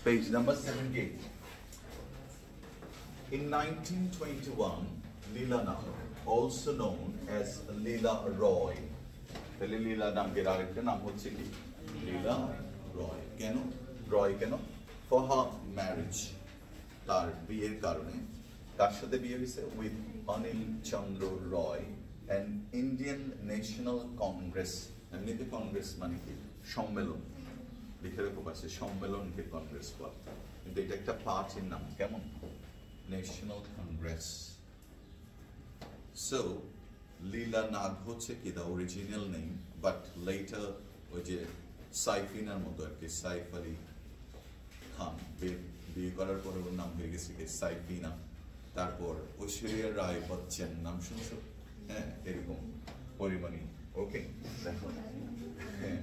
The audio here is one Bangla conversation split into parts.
Page number 78. In 1921, Leela Nag, also known as Leela Roy, তাহলে লীলা নামের আরেকটা নাম হচ্ছে কি লীলা রয় কেন রয় কেন ফর হার ম্যারেজ তার বিয়ের কারণে কার সাথে বিয়ে হয়েছে with Anil Chandra Roy and Indian national Congress এমনিতে কংগ্রেস মানে কি সম্মেলন লিখে রেখো পাশে সম্মেলনকে কংগ্রেস বলে কিন্তু এটা একটা পার্টির নাম কেমন national Congress so Leela Nag হচ্ছে কি the original name but later ওই যে সাইফিনার মতো আর কি সাইফ আলী খান বিয়ে করার পরে ওর নাম হয়ে গেছে কি সাইফিনা তারপর ঐশ্বরিয়া রায় বচ্চন নাম শুনছো হ্যাঁ এরকম পরিমাণই ওকে দেখো হ্যাঁ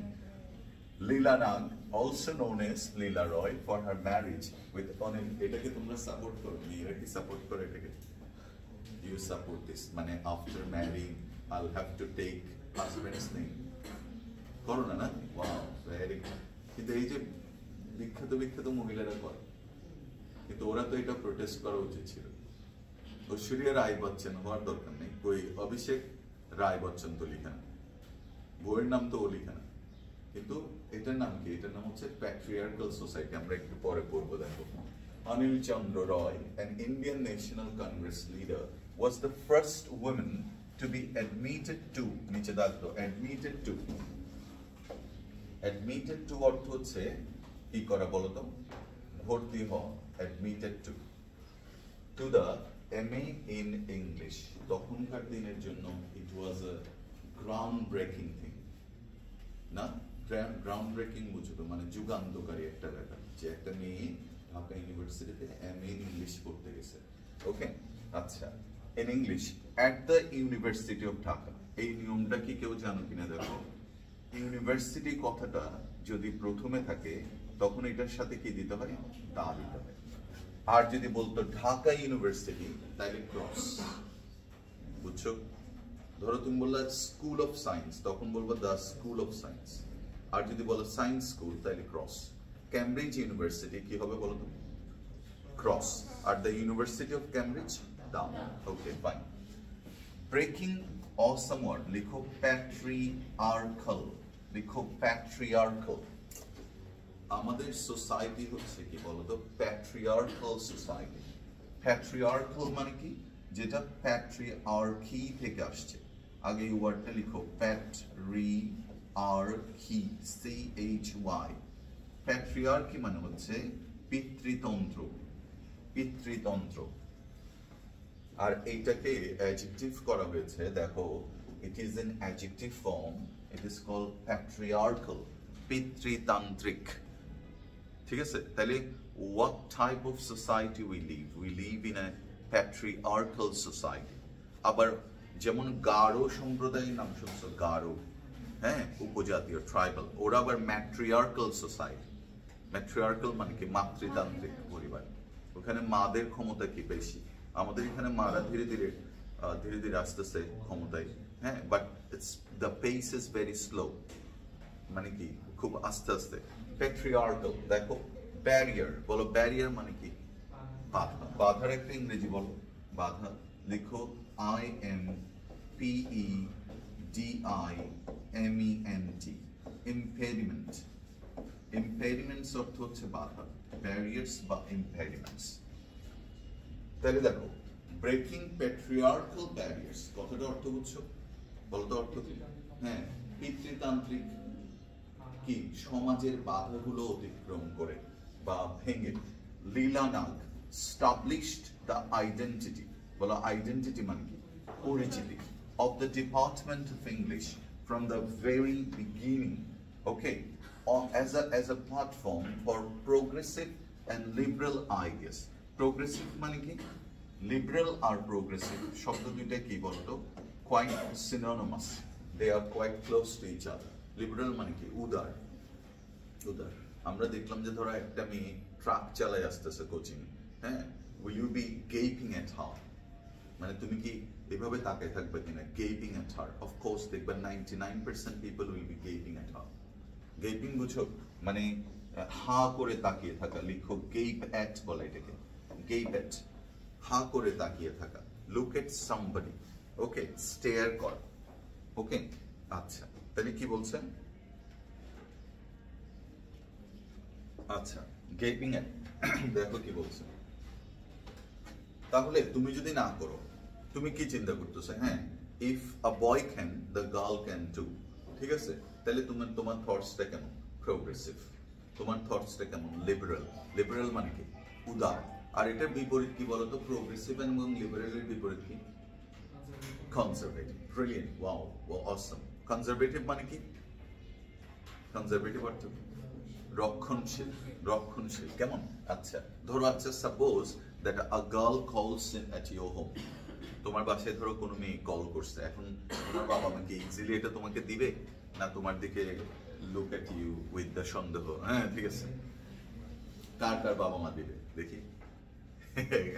Leela Nag also known as Leela Roy for her marriage with Anil এটাকে তোমরা সাপোর্ট করো মেয়েরা কি সাপোর্ট করে এটাকে you support this মানে after marrying I'll have to take husband's name করো না wow very good কিন্তু এই যে বিখ্যাত মহিলারা করে কিন্তু ওরা তো এটা প্রোটেস্ট করা উচিত ছিল ঐশ্বরিয়া রায় বচ্চন হওয়ার দরকার নেই কই অভিষেক রায় বচ্চন তো লিখা না বইয়ের নাম তো ও লিখা না কিন্তু এটার নাম কি এটার নাম হচ্ছে প্যাট্রিয়ার্কাল সোসাইটি আমরা একটু পরে পড়বো দেখো Anil Chandra Roy, an Indian National Congress leader, was the first woman to be admitted to অর্থ হচ্ছে কি করা বলো তো ভর্তি হওয়া admitted to the MA in English তখনকার দিনের জন্য it was a groundbreaking thing না groundbreaking বুঝো তো মানে যুগান্তকারী একটা ব্যাপার যে একটা মেয়ে ঢাকা ইউনিভার্সিটিতে এমএ ইন ইংলিশ পড়তে গেছে ওকে আচ্ছা in English at the university of Dhaka এই নিয়মটা কি কেউ জানো কিনা দেখো ইউনিভার্সিটি কথাটা যদি প্রথমে থাকে তখন এটার সাথে কি দিতে হয় তা দিতে হয় আর যদি বলতো ঢাকা ইউনিভার্সিটি তাহলে ক্রস বুঝছো ধরো তুমি বললা স্কুল অফ সায়েন্স তখন বলবো দ্য স্কুল অফ সায়েন্স আর যদি বলো সায়েন্স স্কুল তাহলে ক্রস Cambridge University কি হবে বলো তো cross at the University of Cambridge down okay fine breaking awesome word লিখো patriarchal আমাদের সোসাইটি হচ্ছে কি বলো তো patriarchal society patriarchal মানে কি যেটা patriarchy থেকে আসছে আগে এই ওয়ার্ডটা লিখো patriarchy CHY প্যাট্রিয়ার্কি মানে হচ্ছে পিতৃতন্ত্র আর এইটাকে অ্যাডজেক্টিভ করা হয়েছে দেখো it is an adjective form it is called patriarchal পিতৃতান্ত্রিক ঠিক আছে তাহলে what type of society we live in a patriarchal society আবার যেমন গারো সম্প্রদায়ের নাম শুনছো গারো হ্যাঁ উপজাতীয় ট্রাইবাল ওরা আবার ম্যাট্রিয়ার্কাল সোসাইটি ম্যাট্রিয়ার্কাল মানে কি মাতৃতান্ত্রিক পরিবার ওখানে মাদের ক্ষমতা কি বেশি আমাদের এখানে মারা ধীরে ধীরে আসতেছে ক্ষমতায় হ্যাঁ but it's the pace is very slow মানে কি খুব আস্তে আস্তে প্যাট্রিয়ার্কাল দেখো ব্যারিয়ার বলো ব্যারিয়ার মানে কি বাধা বাধার একটা ইংরেজি বলো বাধা লিখো IMPEDIMENT impediment impediments অর্থ হচ্ছে বাধা barriers বা impediments তাহলে দেখো breaking patriarchal barriers কথাটা অর্থ বুঝছো বলতো অর্থ কি হ্যাঁ পিতৃতান্ত্রিক কি সমাজের বাধাগুলো অতিক্রম করে বা ভেঙে Leela Nag established the identity বলো identity মানে কি পরিচিতি of the Department of English from the very beginning, okay, as a platform for progressive and liberal ideas. Progressive মানে কি liberal আর progressive শব্দ দুইটা কি বলতো quite synonymous. They are quite close to each other. Liberal মানে কি উদার আমরা দেখলাম যে ধরো একটা মেয়ে ট্রাক চালায় আসতেছে কোচিং হ্যাঁ will you be gaping at her মানে তুমি কি এভাবে তাকায় থাকবে কিনা gaping at her of course দেখবে 99% people will be gaping at her gaping বুঝো মানে হা করে তাকিয়ে থাকা, লিখো গেপ অ্যাট বলে এটাকে, গেপ অ্যাট, হা করে তাকিয়ে থাকা। Look at somebody, okay, stair কর, ওকে। আচ্ছা, তাহলে কি বলছেন? আচ্ছা, গেপিং এট, দেখো কি বলছে। তাহলে তুমি যদি না করো, তুমি কি চিন্তা করতেছো? হ্যাঁ, if a boy can, the girl can too. ঠিক আছে, তাহলে তোমার থটসটা কেমন? প্রোগ্রেসিভ। তোমার থটসটা কেমন? লিবারাল। লিবারাল মানে কি? উদার। আর এটার বিপরীত কি বলতো? প্রোগ্রেসিভ এবং লিবারালের বিপরীত কি? কনজারভেটিভ। ব্রিলিয়েন্ট, ওয়াও, অসম। কনজারভেটিভ মানে কি? কনজারভেটিভ অর্থ কি? রক্ষণশীল। রক্ষণশীল কেমন? আচ্ছা, ধরো, আচ্ছা, সাপোজ দ্যাট আ গার্ল কলস ইন অ্যাট ইওর হোম। তোমার বাসায় ধরো কোনো মেয়ে কল করছে, এখন তোমার বাবা মা কি ইজিলি এটা তোমাকে দিবে, না তোমার দিকে look at you with the সন্দেহ? হ্যাঁ, ঠিক আছে, কার কার বাবা মা দিবে দেখি?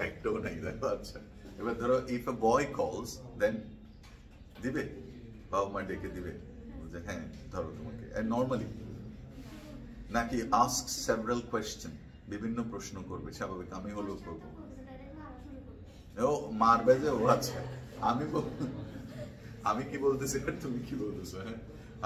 একটাও নাই, দেখো। আচ্ছা, এবার ধরো ইফ আ বয় কলস, দেন দিবে? বাবা মা ডেকে দিবে যে হ্যাঁ ধরো তোমাকে, নর্মালি, নাকি আস্ক সেভারাল কোয়েশ্চেন, বিভিন্ন প্রশ্ন করবে? স্বাভাবিক, আমি হলো করবো। ও মারবে যে, ও আচ্ছা, আমি কি বলতেছি আর তুমি কি বলতেছো? হ্যাঁ,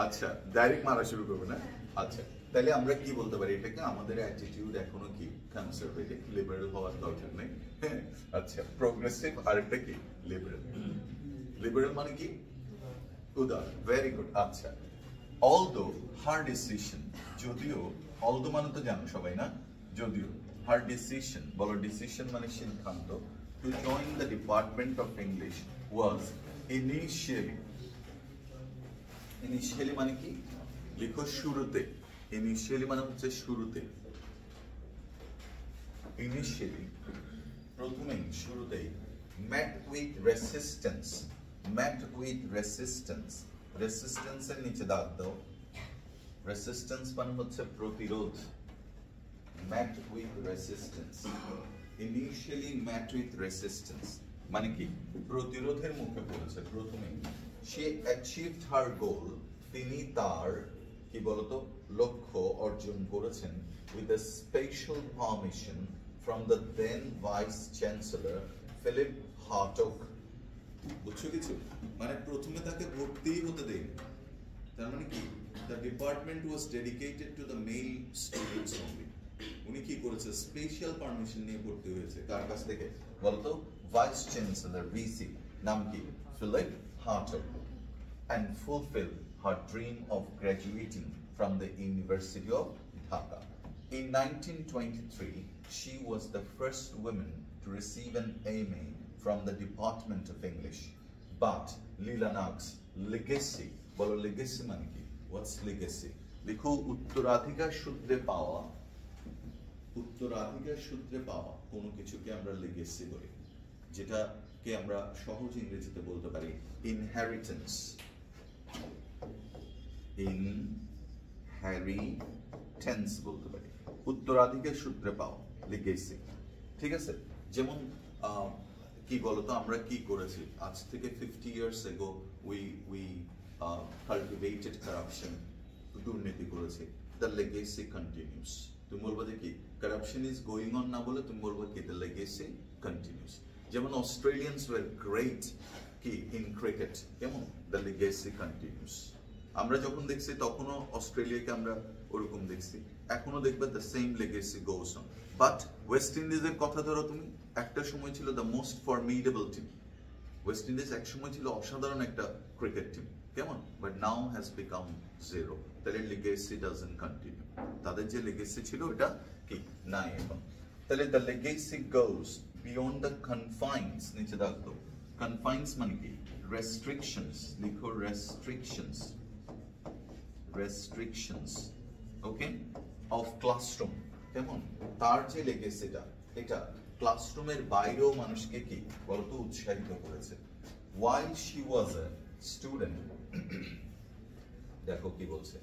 আচ্ছা, ডাইরেক্ট মারা শুরু করবে না? আচ্ছা, তাহলে আমরা কি বলতে পারি এটাকে? আমাদের অ্যাটিটিউড এখনো কি? কনজারভেটিভ। লিবারেল হওয়ার দরকার নেই। হ্যাঁ, আচ্ছা, প্রোগ্রেসিভ, আর একটা কি? লিবারেল। লিবারেল মানে কি? উদার। Very good. আচ্ছা, অলদো হার ডিসিশন, যদিও, অলদো মানে তো জানো সবাই না, যদিও, হার ডিসিশন, বলো ডিসিশন মানে সিদ্ধান্ত, to join the Department of English was initially মানে কি? লিখো শুরুতে। ইনিশিয়ালি মানে হচ্ছে শুরুতে। ইনিশিয়ালি, প্রথমেই, শুরুতেই। met with resistance, met with resistance, resistance এর নিচে দাগ দাও। রেসিস্টেন্স মানে হচ্ছে প্রতিরোধ। met with resistance, initially met with resistance মানে কি? প্রতিরোধের মুখে পড়েছে প্রথমে। she achieved her goal, তিনি তার কি বলতো লক্ষ্য অর্জন করেছেন, with a special permission from the then vice chancellor Philip Hartog। বুঝছো কিছু? মানে প্রথমে তাকে ভর্তি হতে দেয়নি। তার মানে কি? the department was dedicated to the male students only। উনি কি করেছে? স্পেশাল পারমিশন নিয়ে ভর্তি হয়েছে। কার কাছ থেকে বলতো? ভাইস চ্যান্সেলর, ভিসি, নাম কি? Philip Hartog, and fulfill her dream of graduating from the University of Dhaka. In 1923, she was the first woman to receive an MA from the Department of English. But Leela Knox legacy, বলো legacy মানে কি? What's legacy? লিখো উত্তরাধিকার সূত্রে পাওয়া। উত্তরাধিকার সূত্রে পাওয়া কোনো কিছুকে আমরা লেগেসি বলি, যেটাকে আমরা সহজ ইংরেজিতে বলতে পারি ইনহেরিটেন্স। ইনহেরিটেন্স বলতে পারি, উত্তরাধিকার সূত্রে পাওয়া, লেগেসি। ঠিক আছে, যেমন কি বলতো, আমরা কি করেছি আজ থেকে 50 years ago, we cultivated corruption, দুর্নীতি করেছি, the legacy continues। তুমি বলবো যে কি corruption is going on না বলে তুমি বলবো কি the legacy continues। যেমন অস্ট্রেলিয়ানস were great কি in cricket, কেমন? the legacy continues। আমরা যখন দেখছি তখনও অস্ট্রেলিয়াকে আমরা ওরকম দেখছি, এখনো দেখবে the same legacy goes on। But West ইন্ডিজের কথা ধরো তুমি, একটা সময় ছিল the most formidable team। West Indies এক সময় ছিল অসাধারণ একটা ক্রিকেট টিম, কেমন? But now has become zero. তাহলে লেগেসি ডাজন্ট কন্টিনিউ, তাদের যে লেগেসি ছিল এটা কি নাই এখন। তাহলে the legacy goes beyond the confines, নিচে দেখো কনফাইন্স মানে কি? রেস্ট্রিকশনস, লিখো restrictions, restrictions, okay, of classroom, কেমন? তার যে লেগেসিটা, এটা ক্লাসরুমের বাইরেও মানুষকে কি বলতো উৎসাহিত করেছে। while she was a student, দেখো কি বলছে,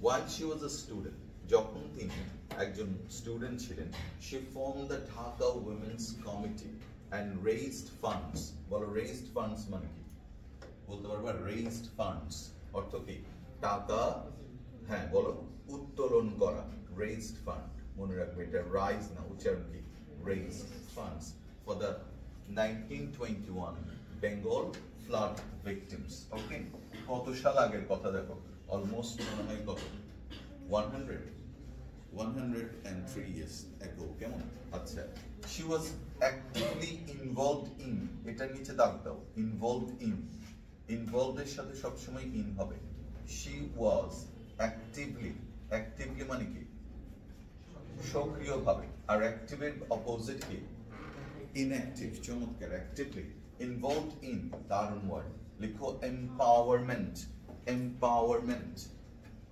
while she was a student, যখন তিনি একজন স্টুডেন্ট ছিলেন, she formed the Dhaka Women's Committee and raised funds। বলো raised funds মানে কি? বলতে পারবা raised funds অর্থ কি? টাকা, হ্যাঁ বলো, উত্তোলন করা। raised fund, মনে রাখবে এটা রাইজ না, উচ্চারণ কি, raised funds for the 1921 Bengal flood victims. Okay, কত সাল আগের কথা দেখো, অলমোস্ট মনে হয় কত 103 years ago. কেমন? আচ্ছা, she was actively involved in, এটা নিচে দাগ দাও, involved in, involved এর সাথে সবসময় in হবে। she was actively মানে কি, সক্রিয়ভাবে, আর অ্যাক্টিভের অপোজিট কি, inactive। চমৎকার, actively involved in, দারুণ ওয়ার্ড, লিখো empowerment,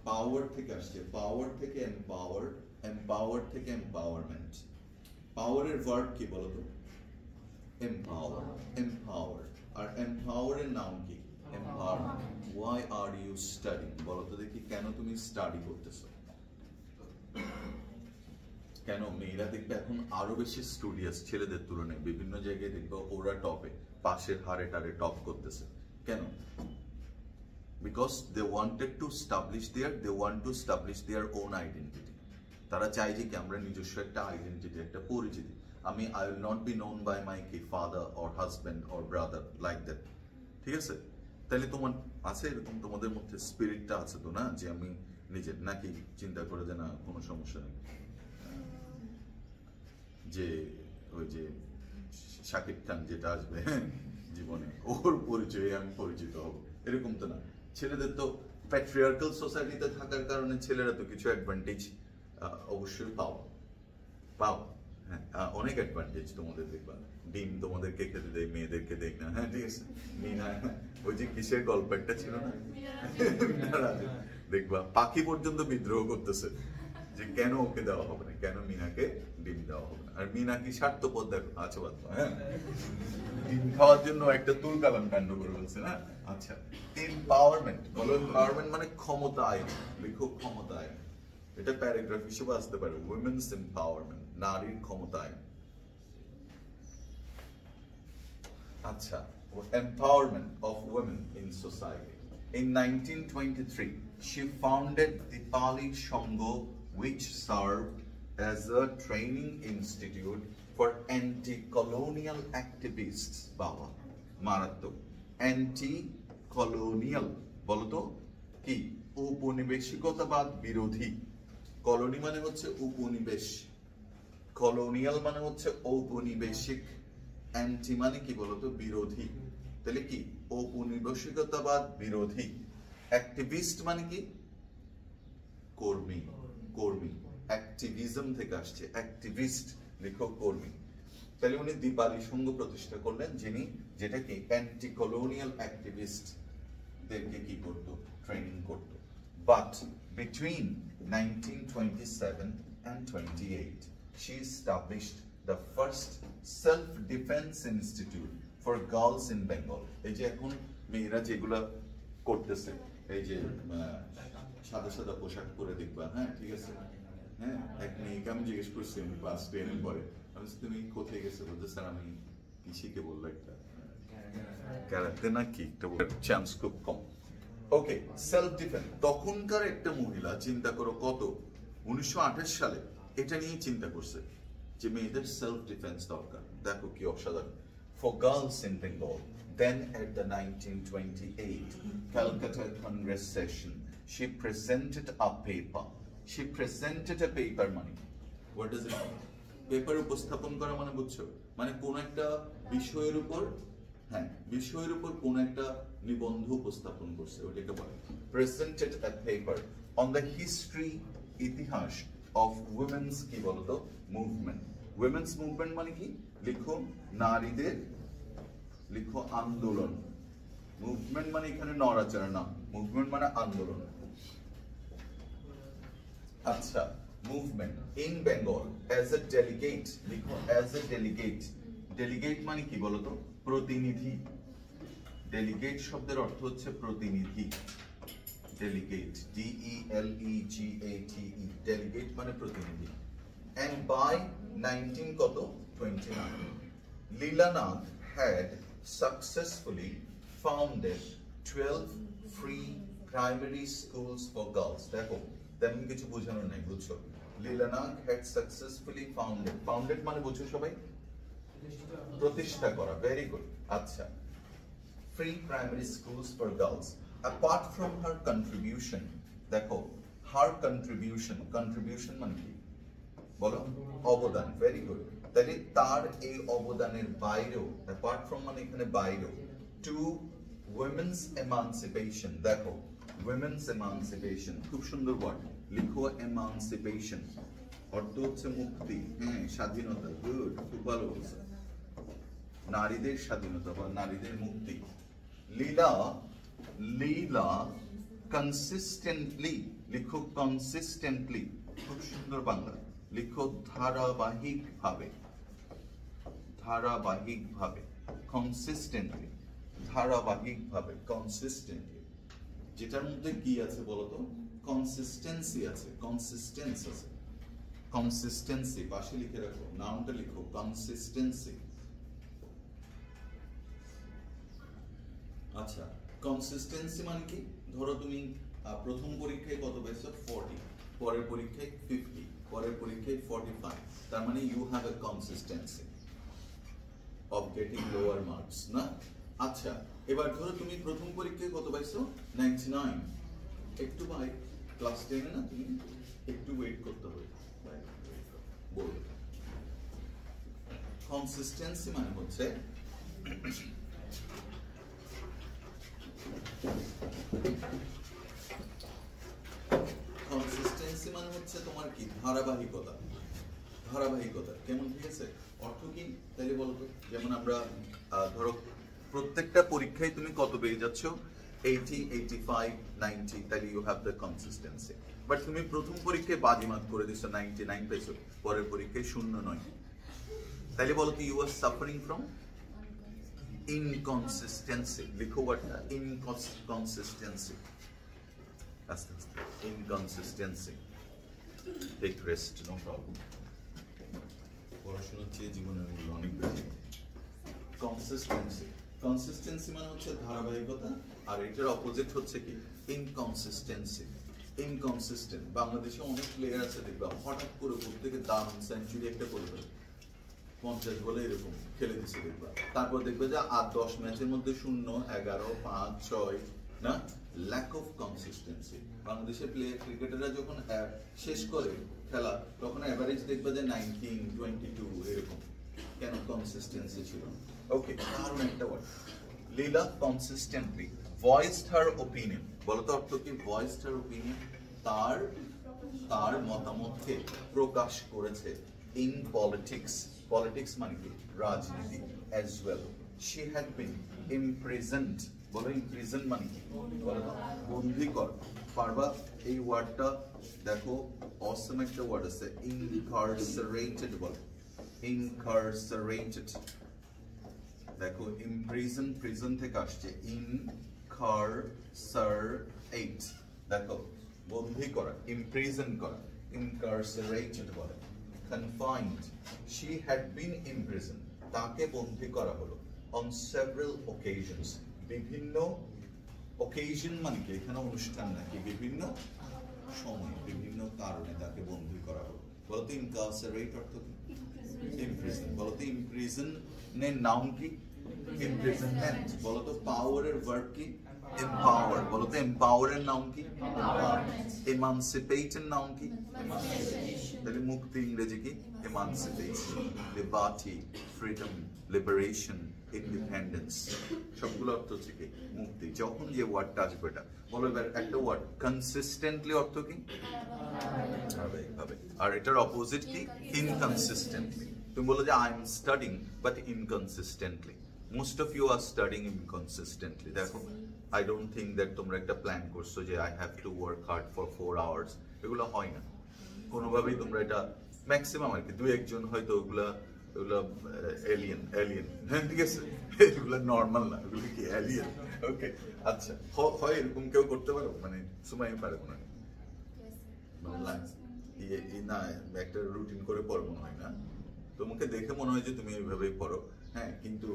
পাওয়ার থেকে আসছে, পাওয়ার থেকে এম্পাওয়ার, এম্পাওয়ার থেকে এম্পাওয়ারমেন্ট। পাওয়ারের ভার্ব কি বলো তো, এম্পাওয়ার, আর এম্পাওয়ারের নাম কি, empowerment. Why are you studying, বলো তো দেখি, কেন তুমি স্টাডি করতেছো? কেন? মেয়েরা দেখবে এখন আরো বেশি স্টুডিয়াস ছেলেদের তুলনায়, বিভিন্ন জায়গায় দেখবে ওরা টপে, পাশের হারে টারে টপ করতেছে। কেন? Because they want to establish their own identity. তারা চায় যে কি আমরা নিজস্ব একটা আইডেন্টিটি, একটা পরিচিতি। আমি I will not be known by my father or husband or brother like that. ঠিক আছে? তাহলে তোমার আছে এরকম, তোমাদের মধ্যে স্পিরিটটা আছে তো না, যে আমি নিজের, নাকি চিন্তা করে যে না কোনো সমস্যা নেই, যে ওই যে শাকিব খান যেটা আসবে জীবনে, ওর পরিচয়ে আমি পরিচিত হব, এরকম তো না। ছেলেদের তো প্যাট্রিয়ার্কাল সোসাইটিতে থাকার কারণে ছেলেরা তো কিছু অ্যাডভান্টেজ অবশ্যই পাও। হ্যাঁ, অনেক অ্যাডভান্টেজ তোমাদের দেখবা, ডিম তোমাদেরকে খেতে দেয়, মেয়েদেরকে দেয় না। হ্যাঁ ঠিক আছে, মিনা, ওই যে কিসের গল্প একটা ছিল না, দেখবা পাখি পর্যন্ত বিদ্রোহ করতেছে যে কেন ওকে দেওয়া হবে না, কেন মিনাকে ডিম দেওয়া হবে না। আর মিনা কি স্বার্থপর দেখো, আচ্ছা বাদ, হ্যাঁ ডিম খাওয়ার জন্য একটা তুলকালাম কাণ্ড করে বলছে না। আচ্ছা, এম্পাওয়ারমেন্ট বলো, এম্পাওয়ারমেন্ট মানে ক্ষমতায়ন, লিখো ক্ষমতায়ন, এটা প্যারাগ্রাফ হিসেবে আসতে পারে, উইমেন্স এম্পাওয়ারমেন্ট, নারীর ক্ষমতায়ন। আচ্ছা, empowerment of women in society. In 1923, she founded Dipali Sangho, which served as a training institute for anti-colonial activists. Baba, মারাত্মক, anti-colonial বলতো কি, উপনিবেশিকতাবাদ বিরোধী। কলোনি মানে হচ্ছে উপনিবেশ, কলোনিয়াল মানে হচ্ছে ঔপনিবেশিক, অ্যান্টি মানে কি বলতো, বিরোধী। তাহলে কি, ঔপনিবেশিকতাবাদ বিরোধী। অ্যাক্টিভিস্ট মানে কি, কর্মী, অ্যাক্টিভিজম থেকে আসছে, অ্যাক্টিভিস্ট, লিখো কর্মী। তাহলে উনি দীপালি সংঘ প্রতিষ্ঠা করলেন, যিনি, যেটা কি অ্যান্টি কলোনিয়াল অ্যাক্টিভিস্ট দেরকে কি করতো, ট্রেনিং করতো। But between 1927 and 28, she established the first self-defense institute for girls in Bengal. এই যে এখন মেয়েরা যেগুলা করতেছে, এই যে সাদা সাদা পোশাক পরে দেখবা, হ্যাঁ ঠিক আছে, হ্যাঁ এক মেয়েকে আমি জিজ্ঞেস করছি, আমি ক্লাস 10 এর পরে, আমি তুমি কোথায় গেছে, বলতে স্যার আমি পিসিকে বললো একটা ক্যারাতে না কি একটা চান্স খুব কম। ওকে, সেলফ ডিফেন্স, তখনকার একটা মহিলা, চিন্তা করো কত, 1928 সালে এটা নিয়ে চিন্তা করছে যে মেয়েদের সেলফ ডিফেন্স দরকার। দেখো কি অসাধারণ। For girls in Bengal, then at the 1928 Calcutta Congress session, she presented a paper. মানে what does it mean? Paper উপস্থাপন করা মানে বুঝছো, মানে কোন একটা বিষয়ের উপর, হ্যাঁ বিষয়ের উপর কোন একটা নিবন্ধ উপস্থাপন করছে, ওটাকে বলে presented a paper on the history, ইতিহাস of women's কি বলতো মুভমেন্ট। women's movement মানে কি, লিখো নারীদের, লিখো আন্দোলন। মুভমেন্ট মানে এখানে নড়াচড়া না, মুভমেন্ট মানে আন্দোলন। আচ্ছা, movement in Bengal as a delegate, লিখো অ্যাজ এ ডেলিগেট। ডেলিগেট মানে কি বলতো, প্রতিনিধি। ডেলিগেট শব্দের অর্থ হচ্ছে প্রতিনিধি, ডেলিগেট, DELEGATE, ডেলিগেট মানে প্রতিনিধি। And by 1929, Leela Nath had successfully founded 12 free primary schools for girls. দেখো তেমন কিছু বোঝানো নাই, বুঝছো, Leela Nag had successfully founded মানে বুঝছো সবাই প্রতিষ্ঠা করা very good আচ্ছা free primary schools for girls apart from her contribution দেখো her contribution মানে কি বলো অবদান very good তাহলে তার এই অবদানের বাইরেও apart from মানে এখানে বাইরেও to women's emancipation দেখো women's emancipation খুব সুন্দর ওয়ার্ড লিখো emancipation অর্থ হচ্ছে মুক্তি হ্যাঁ স্বাধীনতা গুড খুব ভালো বলছো নারীদের স্বাধীনতা বা নারীদের মুক্তি লীলা কনসিস্টেন্টলি লিখো কনসিস্টেন্টলি খুব সুন্দর বাংলা লিখো ধারাবাহিকভাবে কনসিস্টেন্টলি কনসিস্টেন্টলি যেটার মধ্যে কি আছে বলতো কনসিস্টেন্সি আছে কনসিস্টেন্সি পাশে লিখে রাখো নামটা লিখো কনসিস্টেন্সি আচ্ছা কনসিস্টেন্সি মানে কি ধরো তুমি প্রথম পরীক্ষায় কত পাইছো 40 পরের পরীক্ষায় 50 পরের পরীক্ষায় 45 তার মানে you have a consistency of getting lower marks না আচ্ছা এবার ধরো তুমি প্রথম পরীক্ষায় কত পাইছো 99 একটু ভাই ক্লাস 10 না তুমি একটু ওয়েট করতে হবে বল কনসিস্টেন্সি মানে হচ্ছে কনসিস্টেন্সি মানে হচ্ছে তোমার কি ধারাবাহিকতা কেমন ঠিক আছে অর্থ কি তাইলে বলো তো যেমন আমরা ধরো প্রত্যেকটা পরীক্ষায় তুমি কত পেয়ে যাচ্ছ 80 85 90 তাহলে you have the consistency but তুমি প্রথম পরীক্ষায় বাজিমাত করে দিছো 99 পেয়েছো পরের পরীক্ষায় 0 তাইলে বলো তো you are suffering from inconsistency লিখো ওয়ার্ডটা inconsistency inconsistency take rest no problem পড়াশোনার চেয়ে জীবনের মূল্য অনেক বেশি কনসিস্টেন্সি মানে হচ্ছে ধারাবাহিকতা আর এটার অপোজিট হচ্ছে কি ইনকনসিস্টেন্ট বাংলাদেশে অনেক প্লেয়ার আছে দেখবা হঠাৎ করে প্রত্যেকে দারুণ সেঞ্চুরি একটা করে ফেলে 50 বলে এরকম খেলে দিছে দেখবা তারপর দেখবে যে 8-10 ম্যাচের মধ্যে 0 11 5 6 না ল্যাক অফ কনসিস্টেন্সি বাংলাদেশের প্লেয়ার ক্রিকেটাররা যখন শেষ করে খেলা তখন এভারেজ দেখবে যে 19 22 এরকম কেন কনসিস্টেন্সি ছিল ওকে কারণ একটা ওয়ার্ড লীলা কনসিস্টেন্টলি ভয়েসড হার ওপিনিয়ন বলতো অর্থ কি ভয়েসড হার ওপিনিয়ন তার মতামতকে প্রকাশ করেছে ইন পলিটিক্স মানে কি রাজনীতি as well she had been imprisoned বলো ইমপ্রিজন মানে কি বলো বন্দী কর পারবা এই ওয়ার্ডটা দেখো অসম একটা ওয়ার্ড আছে incarcerated বলো incarcerated দেখো প্রিজন থেকে আসছে incarcerate দেখো বন্দী করা ইমপ্রিজন করা incarcerated বলে confined she had been imprisoned তাকে বন্দী করা হলো on several occasions বিভিন্ন occasion মানে কি এখানে অনুষ্ঠান নাকি বিভিন্ন সময় বিভিন্ন কারণে তাকে বন্দী করা হলো বলতে incarcerate অর্থ কি imprison বলতে imprison এর নাউন কি imprisonment বলতো পাওয়ার এর ভার্ব কি empower বলতে empower এর নাউন কি emancipate এর নাউন কি তাহলে মুক্তি ইংরেজি কি emancipation liberty freedom liberation independence সবগুলো অর্থ হচ্ছে কি মুক্তি যখন যে ওয়ার্ডটা আসবে এটা বলো এবার একটা ওয়ার্ড কনসিস্টেন্টলি অর্থ কি আর এটার অপোজিট কি ইনকনসিস্টেন্টলি তুমি বলো যে I am studying but inconsistently most of you are studying inconsistently দেখো আই ডোন্ট থিঙ্ক দ্যাট তোমরা একটা প্ল্যান করছো যে I have to work hard for 4 hours এগুলো হয় না কোনোভাবেই তোমরা এটা ম্যাক্সিমাম আর কি দুই একজন হয়তো ওগুলা এলিয়েন হ্যাঁ ঠিক আছে এগুলো নর্মাল না এগুলো কি এলিয়েন ওকে আচ্ছা হয় এরকম কেউ করতে পারো মানে সময় পারে না না একটা রুটিন করে পড়বো হয় না তোমাকে দেখে মনে হয় যে তুমি এইভাবেই পড়ো হ্যাঁ কিন্তু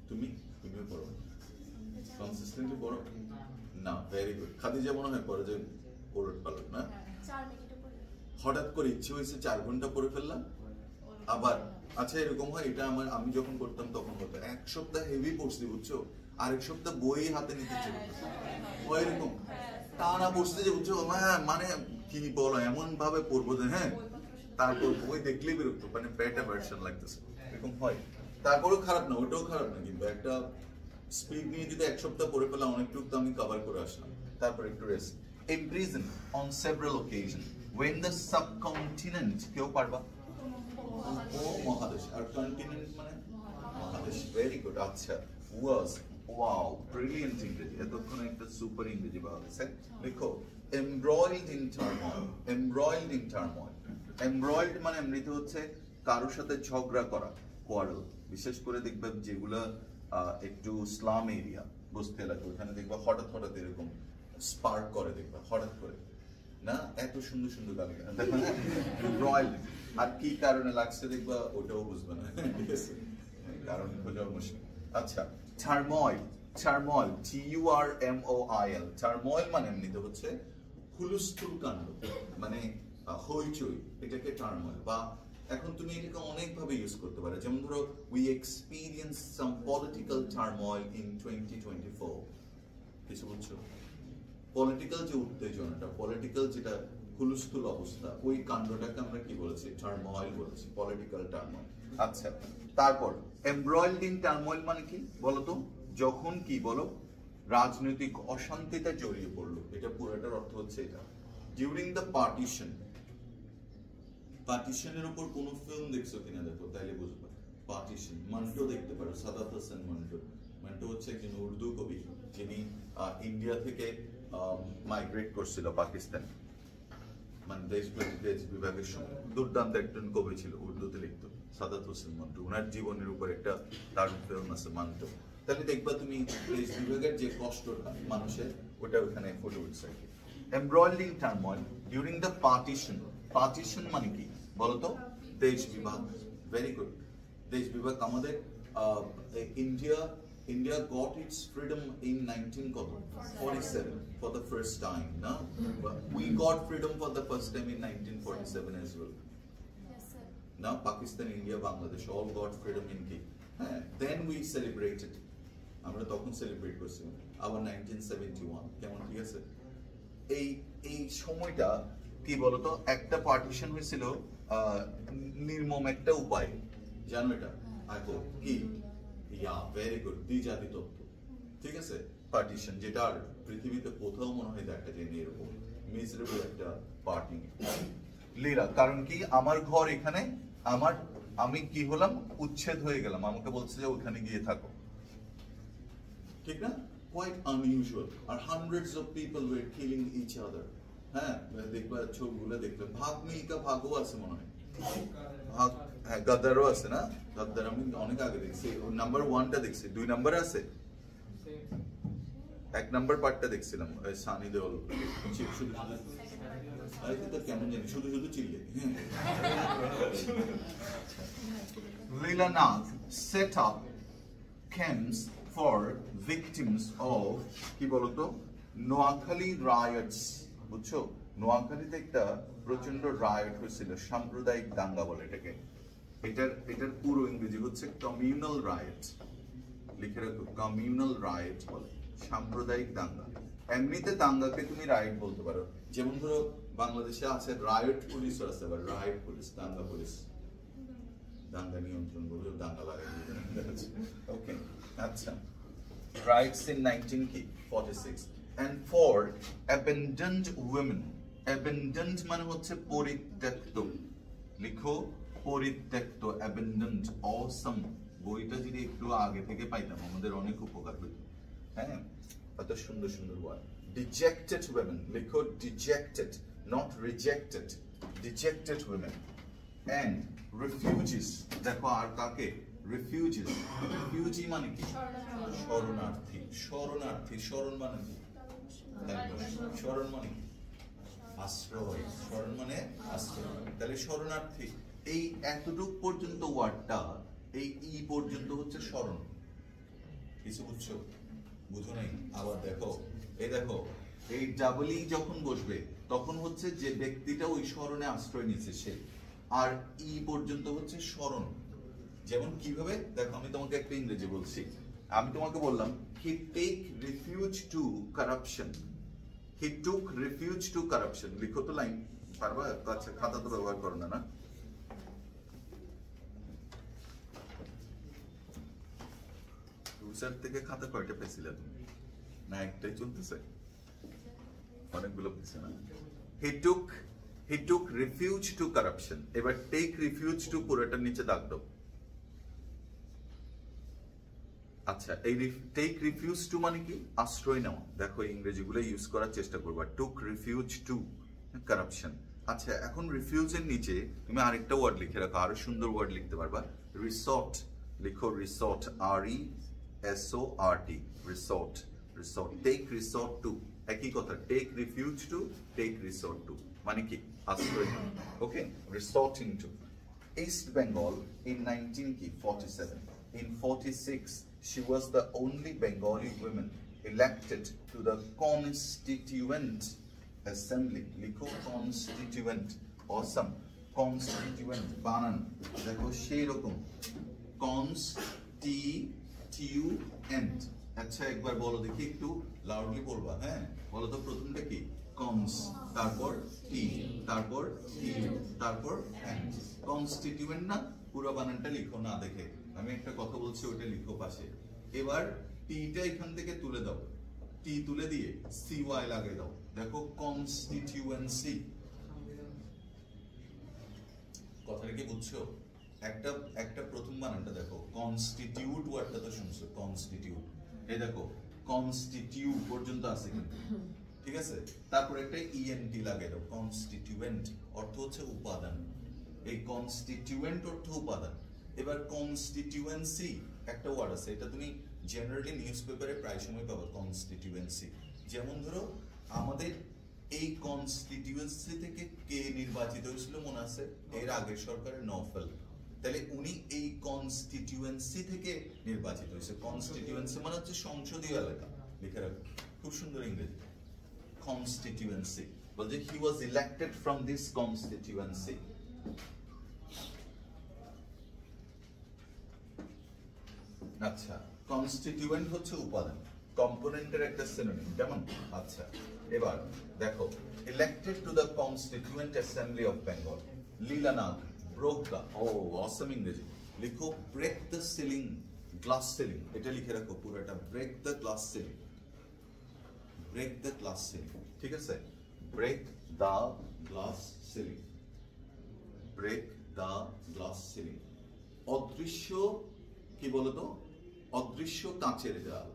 তুমিও পড়ো কনসিস্টেন্টলি পড়ো না ভেরি গুড খাদিজা মনে হয় পড়ে যে পড়ে পারো না হঠাৎ করে ইচ্ছে হয়েছে 4 ঘন্টা পড়ে ফেললাম, আবার আচ্ছা এরকম হয়, এটা আমি যখন করতাম তখন হতো 1 সপ্তাহ হেভি পড়ছি বুঝছো, আরেক সপ্তাহ বই হাতে নিতে ছিল হয় এরকম টানা পড়ছে যে বুঝছো, মানে কি বলো এমন ভাবে পড়বো যে হ্যাঁ, তারপর বই দেখলেই বিরক্ত, মানে ব্যাটা ভার্সন লাগতেছে এরকম হয়। তারপরেও খারাপ না, ওটাও খারাপ না, কিন্তু একটা স্পিড নিয়ে যদি 1 সপ্তাহ পড়ে ফেলা অনেকটুকু তো আমি কভার করে আসলাম, তারপর একটু rest. Imprison on several occasions when the subcontinent কেউ পারবা ও মহাদেশ, আর কন্টিনেন্ট মানে মহাদেশ। Very good. আচ্ছা ওয়াজ, ওয়াও ব্রিলিয়েন্ট ইংরেজি, এতক্ষণে একটা সুপার ইংরেজি পাওয়া গেছে। লিখো এমব্রয়েলড ইন টার্ময়েল, এমব্রয়েলড ইন টার্ময়েল। এমব্রয়েলড মানে এমনিতে হচ্ছে কারোর সাথে ঝগড়া করা, কোয়ারেল। বিশেষ করে দেখবে যেগুলো একটু স্লাম এরিয়া, বস্তি এলাকা, ওখানে দেখবা হঠাৎ হঠাৎ এরকম স্পার্ক করে, দেখবা হঠাৎ করে না, এত সুন্দর সুন্দর গান এমব্রয়েলড। আর কি কারণে লাগছে দেখবা ওটাও বুঝবে না, ঠিক আছে, কারণ খোঁজাও মুশকিল। আচ্ছা টার্ময়েল, টার্ময়েল TURMOIL, টার্ময়েল মানে এমনিতে হচ্ছে হুলস্থুল কাণ্ড, মানে হইচই, এটাকে টার্ময়েল। বা এখন তুমি এটাকে অনেক ভাবে ইউজ করতে পারো, যেমন ধরো we experience some political turmoil in 2024, কিছু বুঝছো, পলিটিক্যাল যে উত্তেজনাটা, পলিটিক্যাল যেটা হুলস্থুল অবস্থা, ওই কাণ্ডটাকে আমরা কি বলেছি, টার্ময়েল বলেছি, পলিটিক্যাল টার্ময়েল। আচ্ছা তারপর এমব্রয়েলড ইন টার্ময়েল মানে কি বলতো, যখন কি বলো রাজনৈতিক অশান্তিতে জড়িয়ে পড়লো, এটা পুরোটার অর্থ হচ্ছে এটা। ডিউরিং দ্য পার্টিশন, পার্টিশনের উপর কোন ফিল্ম দেখছো কিনা দেখো, তাইলে বুঝবে। পার্টিশন, মান্টো দেখতে পারো, সাদাত হোসেন মান্টো। মান্টো হচ্ছে একজন উর্দু কবি, যিনি ইন্ডিয়া থেকে মাইগ্রেট করছিল পাকিস্তান, মানে দেশ বিভাগের সময়। দুর্দান্ত একজন কবি ছিল, উর্দুতে লিখতো, সাদাত হোসেন মান্টো। ওনার জীবনের উপর একটা দারুণ ফিল্ম আছে মান্টো। তাহলে দেখবা তুমি দেশ বিভাগের যে কষ্টটা মানুষের, ওটা ওখানে ফুটে উঠছে। Embroiled in turmoil during the partition, partition মানে কি বলতো, দেশ বিভাগ। Very good. দেশ বিভাগ আমাদের India got its freedom in 1947 for the first time, no? We got freedom for the first time in 1947 as well. Yes, sir. Now Pakistan, India, Bangladesh all got freedom in K. Then we celebrated. আমরা তখন সেলিব্রেট করছি আবার 1971, কেমন, ঠিক আছে? এই সময়টা কি বলতো, একটা পার্টিশন হয়েছিল নির্মম একটা উপায়, জানো এটা? আইকো কি, ইয়া ভেরি গুড, দ্বিজাতি তত্ত্ব, ঠিক আছে। পার্টিশন, যেটা আর পৃথিবীতে কোথাও মনে হয় দেখা যায়নি এরকম মিজারেবল একটা পার্টি লিরা। কারণ কি, আমার ঘর এখানে, আমি কি হলাম, উচ্ছেদ হয়ে গেলাম, আমাকে বলছে যে ওখানে গিয়ে থাকো, ঠিক না? Quite unusual. R hundreds of people were killing each other. হ্যাঁ, দেখবা ছবিগুলো দেখলে ভাগ মিল্কা ভাগও আছে মনে হয়, ভাগ, হ্যাঁ গাদ্দারও আছে না, গাদ্দার আমি অনেক আগে দেখছি। নাম্বার 1টা দেখছি, 2 নাম্বার আছে, 1 নাম্বার পার্টটা দেখছিলাম, সানি দেওয়াল শুধু শুধু কেমন জানি শুধু শুধু চিল্লে। Leela Nath set up camps for victims of কি বলতো, নোয়াখালী রায়টস, বুঝছো? নোয়াখালীতে একটা প্রচন্ড রায়ট হয়েছিল, সাম্প্রদায়িক দাঙ্গা বলে এটাকে। এটার পুরো ইংরেজি হচ্ছে কমিউনাল রায়ট, লিখে রাখো, কমিউনাল রায়ট বলে, সাম্প্রদায়িক দাঙ্গা। এমনিতে দাঙ্গাকে তুমি রায়ট বলতে পারো, যেমন ধরো বাংলাদেশে আছে রায়ট পুলিশ, আছে আবার রায়ট পুলিশ, দাঙ্গা পুলিশ, দাঙ্গা নিয়ন্ত্রণ করবে, দাঙ্গা লাগাই। ওকে, আচ্ছা। Riots in 1946 and for abandoned women. Abandoned মানে হচ্ছে পরিত্যক্ত, লিখো পরিত্যক্ত, abandoned, awesome। বইটা যদি একটু আগে থেকে পাইতাম আমাদের অনেক উপকার হতো। হ্যাঁ, কত সুন্দর সুন্দর ওয়ার্ড। Dejected women, লিখো dejected, not rejected, dejected women and refugees। দেখো আর কাকে, refugees, refugee মানে কি, শরণার্থী, শরণার্থী, শরণ মানে কি, শরণ মানে কি, আশ্রয়, শরণ মানে আশ্রয়, তাহলে শরণার্থী। এই এতটুক পর্যন্ত ওয়ার্ডটা, এই ই পর্যন্ত হচ্ছে শরণ, কিছু বুঝছো? বুঝো নাই? আবার দেখো, এই দেখো এই ডাবল ই যখন বসবে তখন হচ্ছে যে ব্যক্তিটা ওই স্মরণে আশ্রয় নিচ্ছে সে, আর ই পর্যন্ত হচ্ছে স্মরণ। যেমন কিভাবে দেখো, আমি তোমাকে একটা ইংরেজি বলছি, আমি তোমাকে বললাম he take refuge to corruption, he took refuge to corruption. লিখো তো লাইন, পারবা? আচ্ছা, খাতা তো ব্যবহার করো না, না? রুসার থেকে খাতা কয়টা পেয়েছিলে তুমি? না একটাই চলতেছে? অনেকগুলো পেয়েছে না? হি টুক রিফিউজ টু কারাপশন। এবার টেক রিফিউজ টু পুরোটার নিচে দাগ দাও। আচ্ছা, এই টেক রিফিউজ টু মানে কি? আশ্রয় নেওয়া। দেখো ইংরেজিগুলো ইউজ করার চেষ্টা করবা। টুক রিফিউজ টু কারাপশন। আচ্ছা, এখন রিফিউজের নিচে তুমি আরেকটা ওয়ার্ড লিখে রাখো, আরো সুন্দর ওয়ার্ড লিখতে পারবা। রিসর্ট লিখো, resort, RESORT, resort. Resort, take resort to, একই কথা। Take refuge to, take resort to মানে কি? আশ্রয়। Okay, resorting to. East Bengal in 1947. In 46, she was the only Bengali woman elected to the Constituent Assembly. Likho Constituent. Awesome. Constituent. Banan. Dekho shei rokom. Constituent. আচ্ছা, একবার বলো দেখি, একটু লাউডলি বলবা। হ্যাঁ, বলো তো প্রথমটা কি? কনস, তারপর টি, তারপর টি, তারপর এন্ড। কনস্টিটিউয়েন্ট না? পুরো বানানটা লিখো না দেখে, আমি একটা কথা বলছি ওটা লিখো পাশে। এবার টিটা এখান থেকে তুলে দাও, টি তুলে দিয়ে CY লাগিয়ে দাও। দেখো কনস্টিটিউয়েন্সি। কথাটা কি বুঝছো? একটা প্রথম বানানটা দেখো, কনস্টিটিউট ওয়ার্ডটা তো শুনছো, কনস্টিটিউট। এই দেখো কনস্টিটিউট পর্যন্ত আছে কিন্তু, ঠিক আছে? তারপর একটা ENT লাগিয়ে দাও। কনস্টিটিউয়েন্ট অর্থ হচ্ছে উপাদান, এই কনস্টিটিউয়েন্ট অর্থ উপাদান। এবার কনস্টিটিউয়েন্সি একটা ওয়ার্ড আছে, এটা তুমি জেনারেলি নিউজ পেপারে প্রায় সময় পাবে। কনস্টিটিউয়েন্সি, যেমন ধরো আমাদের এই কনস্টিটিউয়েন্সি থেকে কে নির্বাচিত হয়েছিল মনে আছে? এর আগের সরকারের নওফেল। তাহলে উনি এই কনস্টিটিউয়েন্সি থেকে নির্বাচিত হয়েছে। কনস্টিটিউয়েন্সি মানে হচ্ছে সংসদীয় এলাকা। লিখে রাখো, খুব সুন্দর ইংরেজি। কনস্টিটিউয়েন্সি বলছে he was elected from this constituency. আচ্ছা, কনস্টিটিউয়েন্ট হচ্ছে উপাদান, কম্পোনেন্টের একটা সিনোনিম, কেমন? আচ্ছা, এবার দেখো, elected to the constituent assembly of Bengal. Leela Nag broke the, অসম ইংরেজি। লিখো break the ceiling, glass ceiling. এটা লিখে রাখো পুরোটা, break the glass ceiling, break the glass ceiling. ঠিক আছে? Break the glass ceiling, break the glass ceiling. অদৃশ্য কি বলতো? অদৃশ্য কাঁচের দেয়াল।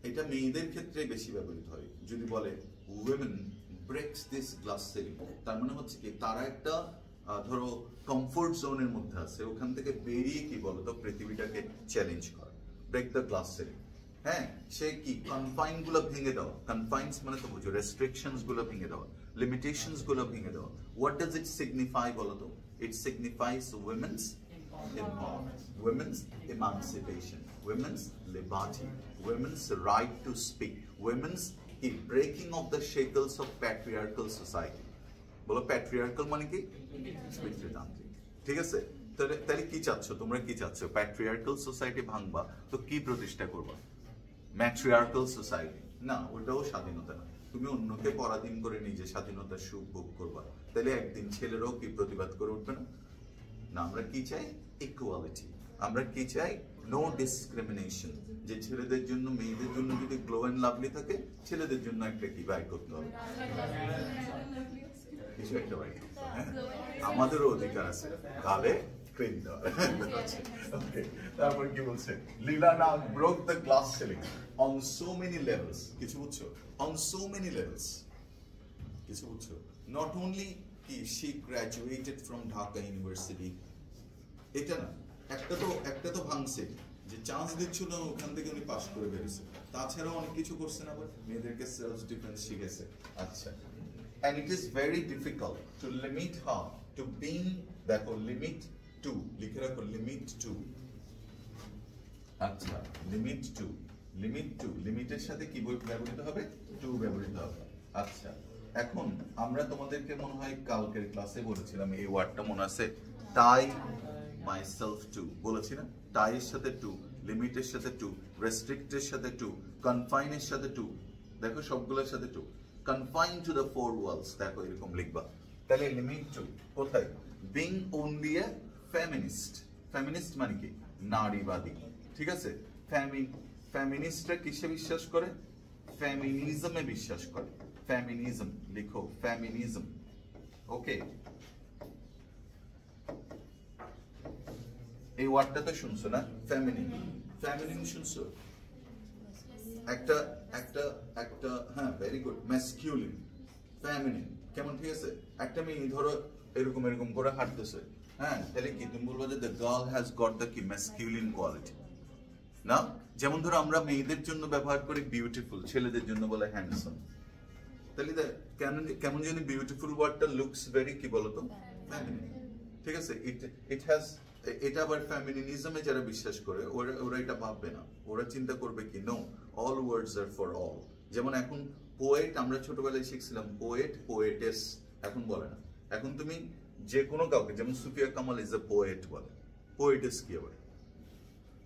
এটা মেয়েদের ক্ষেত্রে বেশি ব্যবহৃত হয়। যদি বলে উইমেন ব্রেকস দিস গ্লাস সিলিং, তার মানে হচ্ছে কি তারা একটা ধরো কমফোর্ট জোনের মধ্যে আছে, ওখান থেকে বেরিয়ে কি বলতো পৃথিবীটাকে চ্যালেঞ্জ করে। Break the glass ceiling. হ্যাঁ, সে কি কনফাইন গুলো ভেঙে দেওয়া। কনফাইন্স মানে তো বুঝো, রেস্ট্রিকশনস গুলো ভেঙে দেওয়া, লিমিটেশনস গুলো ভেঙে দেওয়া। হোয়াট ডাজ ইট সিগনিফাই বলতো? It signifies women's empowerment, women's emancipation, women's liberty, women's right to speak, women's breaking of the shackles of patriarchal society. বলো patriarchal মানে কি? পিতৃতান্ত্রিক। ঠিক আছে? তাহলে কি চাচ্ছ তোমরা? কি চাচ্ছ? patriarchal society ভাঙবা তো কি প্রতিষ্ঠা করবা? matriarchal society না, ওটাও স্বাধীনতা না। তুমি অন্যকে পরাধীন করে নিজে স্বাধীনতার সুখ ভোগ করবা, তাহলে একদিন ছেলেরাও কি প্রতিবাদ করে উঠবে না? না, আমরা কি চাই? ইকুয়ালিটি। আমরা কি চাই? No discrimination. যে ছেলেদের জন্য মেয়েদের জন্য যদি গ্লো এন্ড লাভলি থাকে, ছেলেদের জন্য একটা কি বাই করতে হবে, কিছু একটা বাই করতে হবে। আমাদেরও অধিকার আছে গালে ক্রিম দেওয়ার। তারপর কি বলছে? Leela Nag broke the glass ceiling on so many levels. কিছু বুঝছো? On so many levels. কিছু বুঝছো? নট অনলি কি she graduated from Dhaka University, এটা না, একটা তো ভাঙছে, যে চান্স দিচ্ছিল ওখান থেকে উনি পাস করে বেরিয়েছে। তাছাড়াও অনেক কিছু করছেন, আবার মেয়েদেরকে সেলফ ডিফেন্স শিখেছে। আচ্ছা, and it is very difficult to limit her to being, দেখো লিমিট টু লিখে রাখো, লিমিট টু। আচ্ছা, লিমিট টু লিমিট টু, লিমিটের সাথে কি ব্যবহৃত হবে? টু ব্যবহৃত হবে। আচ্ছা, এখন আমরা তোমাদেরকে মনে হয় কালকের ক্লাসে বলেছিলাম, এই ওয়ার্ডটা মনে আছে, টাই মাইসেলফ টু বলেছি না? টাইয়ের সাথে টু, লিমিটের সাথে টু, রেস্ট্রিক্টের সাথে টু, কনফাইনের সাথে টু, দেখো সবগুলোর সাথে to. Confine to the four walls, দেখো এরকম লিখবা। তাহলে লিমিট টু কোথায়? Being only a feminist. Feminist মানে কি? নারীবাদী। ঠিক আছে? ফেমিনিস্টরা কিসে বিশ্বাস করে? ফেমিনিজমে বিশ্বাস করে। ফেমিনিজম লিখো, ফেমিনিজম। ওকে, এই ওয়ার্ডটা তো শুনছো না? ফেমিনিন, ফেমিনিন শুনছো? একটা একটা একটা হ্যাঁ, ভেরি গুড। ম্যাসকিউলিন, ফেমিনিন, কেমন? ঠিক আছে, একটা মেয়ে ধরো এরকম এরকম করে হাঁটতেছে, হ্যাঁ, তাহলে কি তুমি বলবো যে the girl has got the কি ম্যাসকিউলিন কোয়ালিটি না? যেমন ধরো আমরা মেয়েদের জন্য ব্যবহার করি বিউটিফুল, ছেলেদের জন্য বলে হ্যান্ডসাম। তাহলে কেমন জানি বিউটিফুল ওয়ার্ডটা লুকস ভেরি কি বলতো? ফেমিনিন। ঠিক আছে, ইট হ্যাজ, এটা আবার ফেমিনিজমে যারা বিশ্বাস করে ওরা এটা ভাববে না, ওরা চিন্তা করবে কি no, all words are for all. যেমন এখন পোয়েট, আমরা ছোটবেলায় শিখছিলাম পোয়েট, পোয়েটেস, এখন বলে না। এখন তুমি যে কোনো কাউকে, যেমন Sufia Kamal is a poet বলে, পোয়েটেস কি আবার?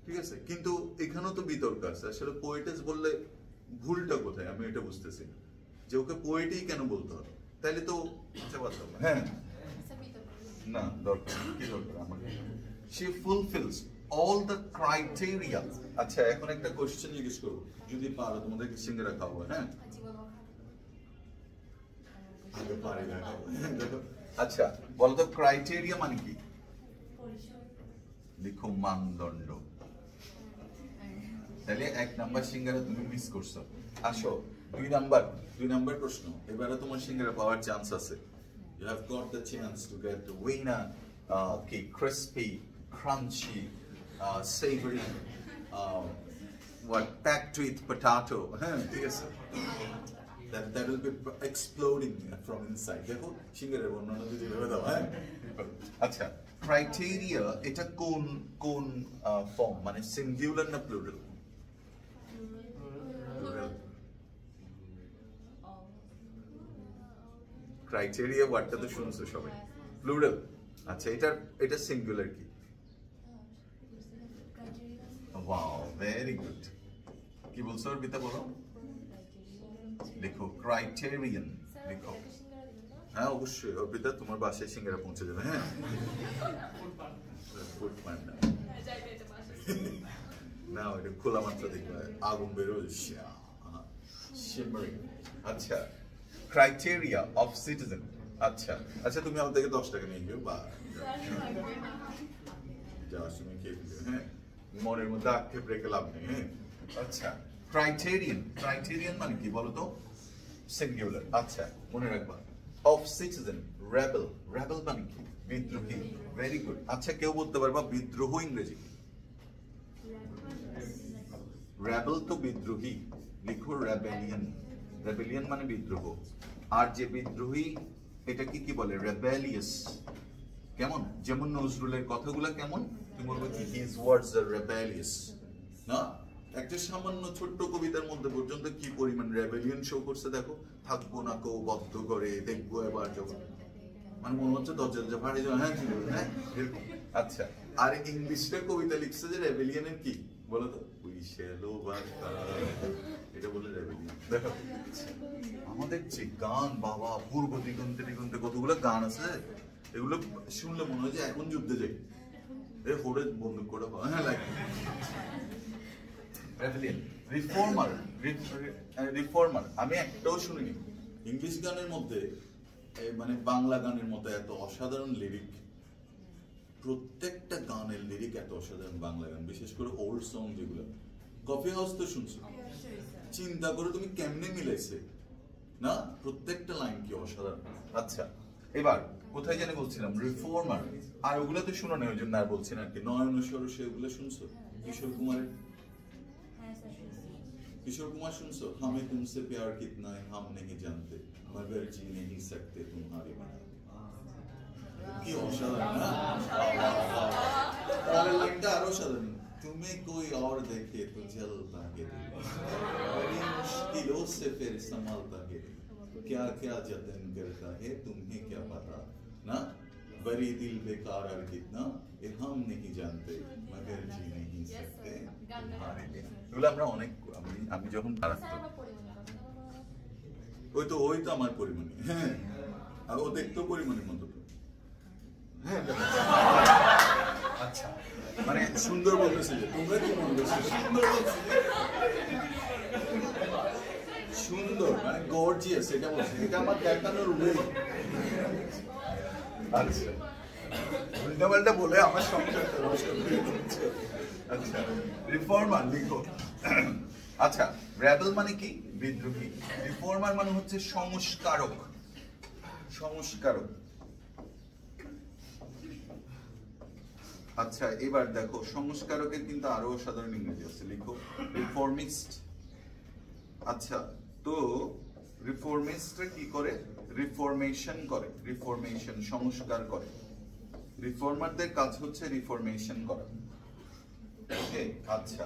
ঠিক আছে, কিন্তু এখানেও তো বিতর্ক আছে, আসলে পোয়েটেস বললে ভুলটা কোথায় আমি এটা বুঝতেছি না, যে ওকে পোয়েটই কেন বলতে হবে? তাইলে তো হ্যাঁ না, দরকার কি দরকার আমাকে? she fulfills all the criteria। আচ্ছা, এখন একটা কোশ্চেন জিজ্ঞেস করব, যদি পারো তোমাদেরকে সিঙ্গারা খাওয়াবো। হ্যাঁ, আগে পারি না। আচ্ছা, বলো তো ক্রাইটেরিয়া মানে কি? লিখো মানদণ্ড। তাহলে 1 নাম্বার সিঙ্গারা তুমি মিস করছো। আসো 2 নাম্বার প্রশ্ন, এবারে তোমার সিঙ্গারা পাওয়ার চান্স আছে। You have got the chance to get the winner, crispy, crunchy, savory, packed with potato. Yes. That will be exploding from inside. দেখো সিঙ্গারের বর্ণনা যদি ভেবে দাও। হ্যাঁ, আচ্ছা, ক্রাইটেরিয়া এটা কোন ফর্ম, মানে সিঙ্গুলার না প্লুরাল? ক্রাইটেরিয়া ওয়ার্ডটা তো শুনছো সবাই, প্লুরাল। আচ্ছা, এটা সিঙ্গুলার কি? Wow, very good. কি বলছো অর্পিতা, বলো। লিখো ক্রাইটেরিয়ান, লিখো। হ্যাঁ অবশ্যই অর্পিতা, তোমার বাসায় সিঙ্গারা পৌঁছে যাবে। হ্যাঁ, না ওটা খোলা মাত্র দেখবে আগুন বেরোয়। আচ্ছা, ক্রাইটেরিয়া অফ সিটিজেন। আচ্ছা আচ্ছা, তুমি আমার থেকে 10 টাকা নিয়ে গিয়েও বা যাওয়ার সময় খেয়ে দিও। হ্যাঁ, মনের মধ্যে আক্ষেপ রেখে লাভ নেই। হ্যাঁ, আচ্ছা, ক্রাইটেরিয়ান মানে কি বলতো? সিঙ্গুলার। আচ্ছা, মনে রাখবা। অফ সিটিজেন, রেবেল মানে কি? বিদ্রোহী। Very good. আচ্ছা, কেউ বলতে পারবা বিদ্রোহ ইংরেজি কি? রেবেল তো বিদ্রোহী, লিখো রেবেলিয়ন মানে বিদ্রোহ। আর যে বিদ্রোহী এটা কি বলে? রেবেলিয়াস। কেমন? যেমন নজরুলের কথাগুলো কেমন? তুমি বলবে কি হিজ ওয়ার্ডস আর রেবেলিয়াস না? একটা সামান্য ছোট্ট কবিতার মধ্যে পর্যন্ত কি পরিমাণ রেবেলিয়ন শো করছে দেখো। থাকবো না কেউ বদ্ধ করে, দেখবো এবার যখন, মানে মনে হচ্ছে দরজা ভাড়ি। হ্যাঁ, আচ্ছা, আর ইংলিশটা কবিতা লিখছে যে রেবেলিয়নের কি বলো তো? এটা বলে রেবেলিয়ন। দেখো আমাদের যে গান, বাবা পূর্ব দিগন্তে দিগন্তে কতগুলো গান আছে, এগুলো শুনলে মনে হয় যে এখন যুদ্ধে যাই, হোড়ে বন্দুক করে। হ্যাঁ, লাগে রিফর্মার। আমি একটাও শুনিনি ইংলিশ গানের মধ্যে, মানে বাংলা গানের মতো এত অসাধারণ লিরিক। প্রত্যেকটা গানের লিরিক এত অসাধারণ, বাংলা গান বিশেষ করে ওল্ড সং যেগুলো। কফি হাউস তো শুনছো, চিন্তা করো তুমি কেমনে মিলাইছে না, প্রত্যেকটা লাইন কি অসাধারণ। আচ্ছা, এবার কোথায় জানি বলছিলাম? রিফর্মার। আর ওগুলো তো শুনো না, ওই জন্য আর বলছি না কি। নয়ন সরসে ওগুলো শুনছো? কিশোর কুমার শুনছো? হামে তুমসে প্যার কিतना है हम नहीं जानते मगर जी नहीं सकते तुम्हारे बिना। কি অসাধারণ না? পরের লাইনটা আরো অসাধারণ। तुम्हें कोई और देखे तो जलता है दिल, बड़ी मुश्किलों से फिर संभलता है दिल, क्या क्या जतन करता है तुम्हें क्या पता ना, बड़ी दिल बेकार और कितना ये हम नहीं जानते मगर जी नहीं सकते तुम्हारे लिए। এগুলো আমরা অনেক আমি যখন ওই তো আমার পরিমাণে, হ্যাঁ আর ও দেখতেও পরিমাণের মতো তো, হ্যাঁ আচ্ছা মানে সুন্দর বলতেছে যে তোমরা কি মনে করছো সুন্দর বলছি, সুন্দর মানে গর্জিয়াস এটা বলছি, এটা আমার দেখানোর ওয়ে। আচ্ছা উল্টা পাল্টা বলে আমার সংসারটা নষ্ট করে দিচ্ছে। আচ্ছা রিফর্মার লিখো। আচ্ছা রেবেল মানে কি? বিদ্রোহী। রিফর্মার মানে হচ্ছে সংস্কারক, সংস্কারক। আচ্ছা এবার দেখো সংস্কারকের কিন্তু আরো সাধারণ ইংরেজি আছে, লিখো রিফর্মিস্ট। আচ্ছা তো রিফর্মিস্টরা কি করে? রিফরমেশন করে, রিফরমেশন সংস্কার করে। রিফর্মারদের কাজ হচ্ছে রিফরমেশন করা। ওকে আচ্ছা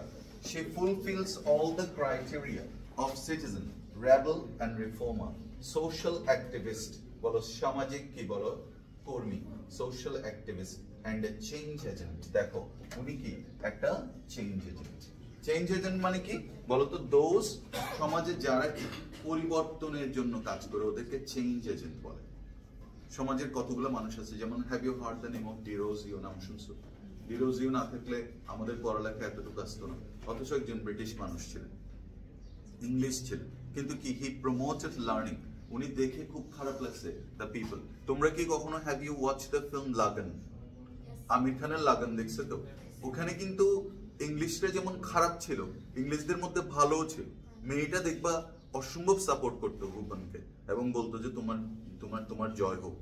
she fulfills all the criteria of citizen, rebel and reformer, social activist বলো, সামাজিক কি বলো, কর্মী, social activist and a change agent। দেখো উনি কি একটা চেঞ্জ এজেন্ট। চেঞ্জ এজেন্ট মানে কি বলো তো? দোজ সমাজে যারা কি পরিবর্তনের জন্য কাজ করে ওদেরকে চেঞ্জ এজেন্ট বলে। সমাজের কতগুলো মানুষ আছে, যেমন have you heard the name of Derozio, নাম শুনছো? ডিরোজিও না থাকলে আমাদের পড়ালেখা এতটুকু আসতো না, অথচ একজন ব্রিটিশ মানুষ ছিলেন, ইংলিশ ছিলেন, কিন্তু কি হি প্রমোটেড লার্নিং। উনি দেখে খুব খারাপ লাগছে দ্য পিপল। তোমরা কি কখনো have you watch the film Lagaan? Aamir খানের লাগান দেখছে তো? ওখানে কিন্তু ইংলিশটা যেমন খারাপ ছিল, ইংলিশদের মধ্যে ভালোও ছিল। মেয়েটা দেখবা অসম্ভব সাপোর্ট করতো ভূপনকে এবং বলতো যে তোমার তোমার তোমার জয় হোক।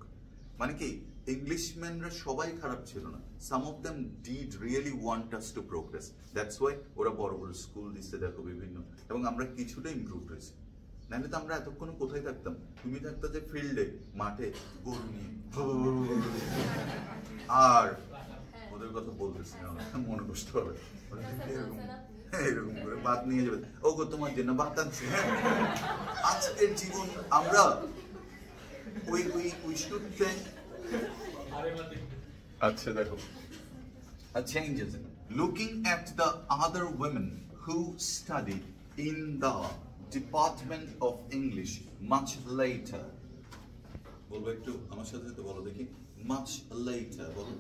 মানে কি ইংলিশম্যানরা সবাই খারাপ ছিল না, some of them did really want us to progress. That's why ওরা বড় বড় স্কুল দিচ্ছে দেখো বিভিন্ন, এবং আমরা কিছুটা ইমপ্রুভ হয়েছি। নাহলে তো আমরা এতক্ষণ কোথায় থাকতাম? তুমি থাকতো যে ফিল্ডে, মাঠে গরু নিয়ে, আর ওদের কথা বলতেছি না, মনে কষ্ট হবে, এরকম করে ভাত নিয়ে যাবে, ও গো তোমার জন্য ভাত আনছি। আজকের জীবন আমরা we should think। আচ্ছা দেখো changes looking at the other women who studied in the Department of English much later। বলবো একটু আমার সাথে তো বলো দেখি, much later বলো,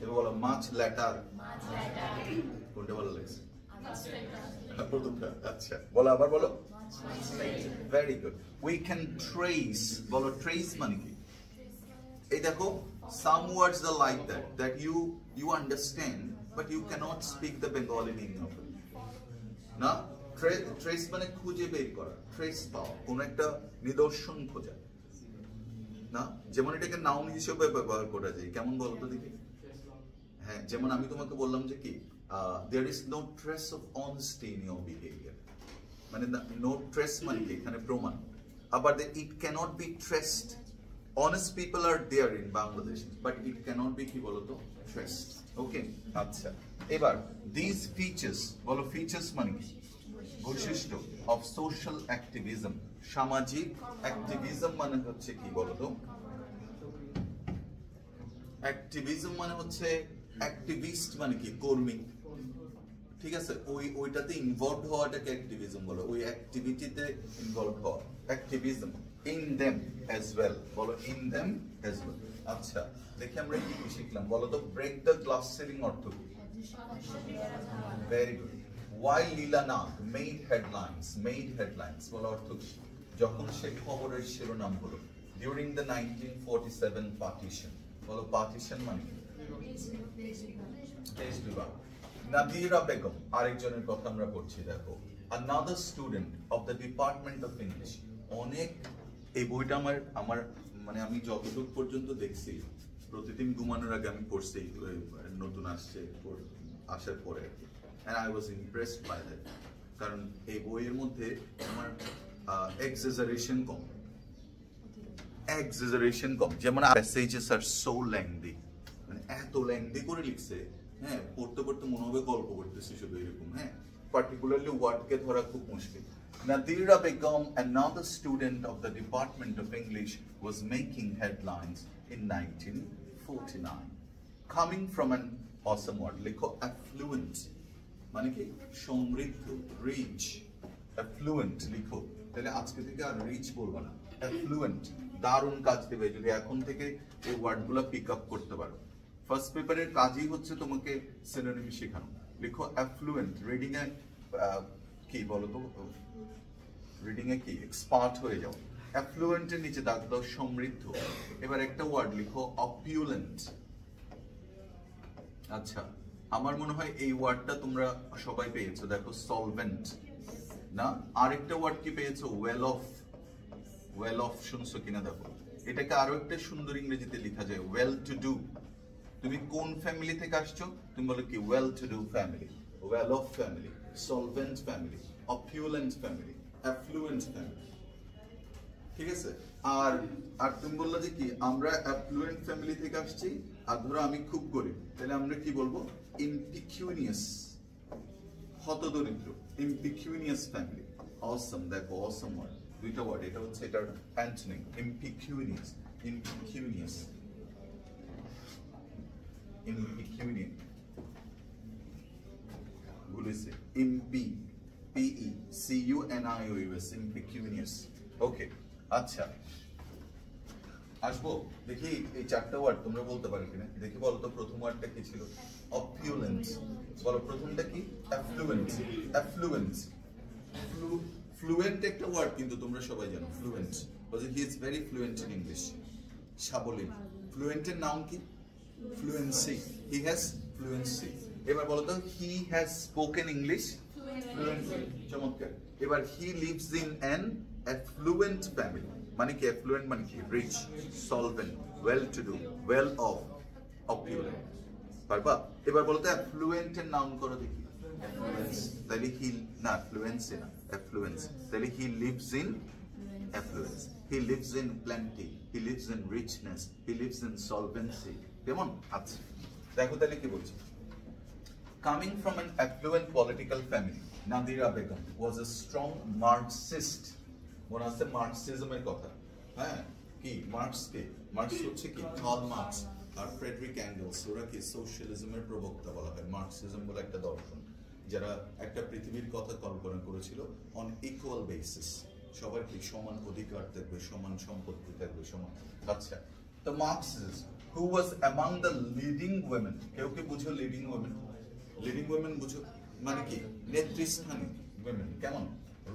এবার বলো much later। কোনটা ভালো লাগছে? প্রথমটা। আচ্ছা বলো আবার বলো। Very good. We can trace বলো, trace মানে কি? এই দেখো some words are like that you understand but you cannot speak the Bengali meaning of it না। trace মানে খুঁজে বের করা, trace পাওয়া, কোন একটা নিদর্শন খোঁজা না। যেমন এটাকে নাউন হিসেবে ব্যবহার করা যায়, কেমন বলো তো দেখি? হ্যাঁ যেমন আমি তোমাকে বললাম যে কি there is no trace of honesty in your behavior, মানে no trace মানে কি এখানে প্রমাণ। আবার it cannot be traced, honest people are there in Bangladesh but it cannot be কি বলো তো traced। ওকে আচ্ছা এবার these features বলো, features মানে কি? বৈশিষ্ট্য of social activism, সামাজিক অ্যাক্টিভিজম মানে হচ্ছে কি বলো তো? অ্যাক্টিভিজম মানে হচ্ছে অ্যাক্টিভিস্ট মানে কি কর্মী, ঠিক আছে? ওইটাতে ইনভলভ হওয়াটাকে অ্যাক্টিভিজম বলো, ওই অ্যাক্টিভিটিতে ইনভলভ হওয়া activism. In them as well বলো, ইন দেম অ্যাজ ওয়েল। আচ্ছা দেখি আমরা কি কি শিখলাম বলো তো? ব্রেক দ্য গ্লাস সিলিং অর্থ কি? Very good. Why Leela Nag made headlines বলো অর্থ কি? যখন সে খবরের শিরোনাম হলো। During the 1947 partition বলো, পার্টিশন মানে কি? দেশ বিভাগ। নাদিরা বেগম আরেকজনের কথা আমরা পড়ছি দেখো, another student of the Department of English। অনেক এই বইটা আমার মানে আমি যতটুকু পর্যন্ত দেখছি, প্রতিদিন ঘুমানোর আগে আমি পড়ছি, নতুন আসার পরে, and I was impressed by that। কারণ এই বইয়ের মধ্যে আমার exaggeration কম, যেমন passages are so lengthy, মানে এত লেংদি করে লিখছে হ্যাঁ, পড়তে পড়তে মনে হবে গল্প করতেছি শুধু এরকম। হ্যাঁ, পার্টিকুলারলি ওয়ার্ডকে ধরা খুব মুশকিল। Nadira Begum, another student of the Department of English, was making headlines in 1949. Coming from an awesome word, লিখো affluent, মানে কি সমৃদ্ধ, রিচ। affluent লিখো, তাহলে আজকে থেকে আর রিচ বলবো না, affluent। দারুণ কাজ দেবে যদি এখন থেকে এই ওয়ার্ডগুলো পিক আপ করতে পারো। ফার্স্ট পেপারের কাজই হচ্ছে তোমাকে সিনোনিম শেখানো। লিখো affluent, রিডিং এ কি বলো তো, রিডিং এ কি এক্সপার্ট হয়ে যাও। affluent এর নিচে দাগ দাও সমৃদ্ধ। এবার একটা ওয়ার্ড লিখো opulent। আচ্ছা, আমার মনে হয় এই ওয়ার্ডটা তোমরা সবাই পেয়েছো, দেখো সলভেন্ট না। আরেকটা ওয়ার্ড কি পেয়েছো, ওয়েল অফ। ওয়েল অফ শুনছো কিনা দেখো, এটাকে আরো একটা সুন্দর ইংরেজিতে লেখা যায় ওয়েল টু ডু। তুমি কোন ফ্যামিলি থেকে আসছো, তুমি বলো কি well to do family, well off family, solvent family, opulent family, affluent family. ঠিক আছে? আর আর তুমি বললা যে কি আমরা অ্যাফ্লুয়েন্ট ফ্যামিলি থেকে আসছি, আর ধরো আমি খুব গরিব, তাহলে আমরা কি বলবো, ইম্পিকিউনিয়াস, হতদরিদ্র, ইম্পিকিউনিয়াস ফ্যামিলি। অসম, দেখো অসম ওয়ার্ড, দুইটা ওয়ার্ড, এটা হচ্ছে এটার অ্যান্টনিম, ইম্পিকিউনিয়াস, ইম্পিকিউনিয়াস, ইম্পিকিউনিয়াস, ভুলেছে, ইম্পি, পিই, সিইউএনআইওএস, ইম্পিকিউনিয়াস। ওকে, আচ্ছা আসবো, দেখি এই চারটা ওয়ার্ড তোমরা বলতে পারো কিনা, দেখি বলো তো। প্রথম ওয়ার্ডটা কি ছিল, অপিউলেন্স। বলো প্রথমটা কি, অ্যাফ্লুয়েন্ট। অ্যাফ্লুয়েন্স, ফ্লুয়েন্ট একটা ওয়ার্ড কিন্তু তোমরা সবাই জানো, ফ্লুয়েন্ট, বলছে he is very fluent in English, সাবলীল। ফ্লুয়েন্টের নাম কি, ফ্লুয়েন্সি, হি হ্যাজ ফ্লুয়েন্সি। এবার বলো তো, he has spoken English fluently, চমৎকার। এবার he lives in an affluent family, মানে কি অ্যাফ্লুয়েন্ট মানে কি, rich, solvent, well to do, well off, opulent. পারবা? এবার বলো তো অ্যাফ্লুয়েন্টের নাম করো দেখি, অ্যাফ্লুয়েন্স, তাহলে হি, না ফ্লুয়েন্সি না, অ্যাফ্লুয়েন্স, তাহলে হি lives in affluence, he lives in plenty, he lives in richness, he lives in solvency. কেমন? আচ্ছা দেখো তাহলে কি বলছি, coming from an affluent political family, Nadira Begum was a strong Marxist. মনে আছে মার্কসিজমের কথা? হ্যাঁ, কি মার্কস কে? মার্কস হচ্ছে কি কার্ল মার্কস আর ফ্রেডরিক অ্যাঙ্গেলস, ওরা কি সোশ্যালিজমের প্রবক্তা বলা হয়। মার্কসিজম বলে একটা দর্শন, যারা একটা পৃথিবীর কথা কল্পনা করেছিল অন ইকুয়াল বেসিস, সবার কি সমান অধিকার থাকবে, সমান সম্পত্তি থাকবে, সমান। আচ্ছা, তো Marxism, who was among the leading women, কেউ কি বুঝো লিডিং ওমেন? লিডিং ওমেন বুঝো মানে কি, নেতৃস্থানীয় women, কেমন?